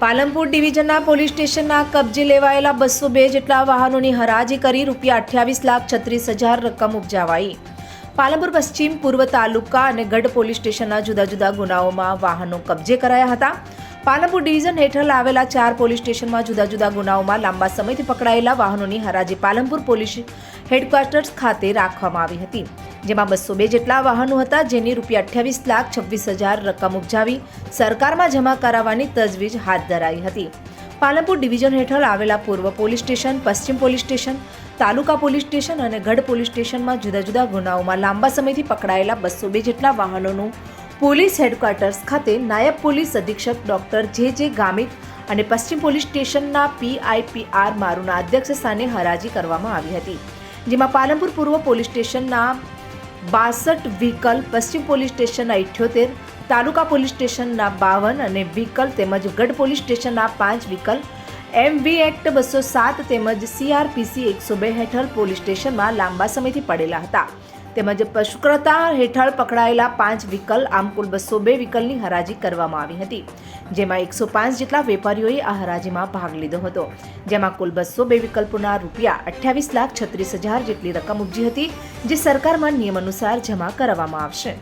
Palanpur ડિવિઝનના police સ્ટેશનના કબજે લેવાયેલા 202 જેટલા વાહનોની હરાજી કરી ₹28,36,000 રકમ ઉપજાવાઈ। પાલનપુર પશ્ચિમ પૂર્વ તાલુકા અને ગઢ પોલીસ સ્ટેશનના જુદા જુદા ગુનાઓમાં વાહનો કબજે કરાયા હતા। પાલનપુર ડિવિઝન હેઠળ આવેલા 4 પોલીસ સ્ટેશનમાં જુદા જુદા ગુનાઓમાં લાંબા સમયથી પકડાયેલા વાહનોની હરાજી પાલનપુર પોલીસ હેડક્વાર્ટર્સ ખાતે રાખવામાં આવી હતી, જેમાં 202 જેટલા વાહનો હતા, જેની ₹28,26,000 રકમ ઉપજાવી સરકારમાં જમા કરાવવાની તજવીજ હાથ ધરાઈ હતી। પાલનપુર ડિવિઝન હેઠળ આવેલા પૂર્વ પોલીસ સ્ટેશન, પશ્ચિમ પોલીસ સ્ટેશન, તાલુકા પોલીસ સ્ટેશન અને ગઢ પોલીસ સ્ટેશનમાં જુદા જુદા ગુનાઓમાં લાંબા સમયથી પકડાયેલા 202 જેટલા વાહનોનું પોલીસ હેડક્વાર્ટર્સ ખાતે નાયબ પોલીસ અધિક્ષક ડોક્ટર જે ગામિત અને પશ્ચિમ પોલીસ સ્ટેશનના PIPR મારુના અધ્યક્ષ સ્થાને હરાજી કરવામાં આવી હતી, જેમાં પાલનપુર પૂર્વ પોલીસ સ્ટેશનના 62 વ્હીકલ, પશ્ચિમ પોલીસ સ્ટેશનના 78, તાલુકા પોલીસ સ્ટેશનના 52 અને વ્હીકલ તેમજ ગઢ પોલીસ સ્ટેશનના 5 વ્હીકલ MV એક્ટ 207 તેમજ CRPC 102 હેઠળ પોલીસ સ્ટેશનમાં લાંબા સમયથી પડેલા હતા, તેમજ પશુક્રતા હેઠળ પકડાયેલા 5 વ્હીકલ, આમ કુલ 202 વ્હીકલની હરાજી કરવામાં આવી હતી, જેમાં 105 જેટલા વેપારીઓએ આ હરાજીમાં ભાગ લીધો હતો, જેમાં કુલ 202 વિકલ્પોના ₹28,36,000 જેટલી રકમ ઉપજી હતી, જે સરકારમાં નિયમ અનુસાર જમા કરાવવામાં આવશે।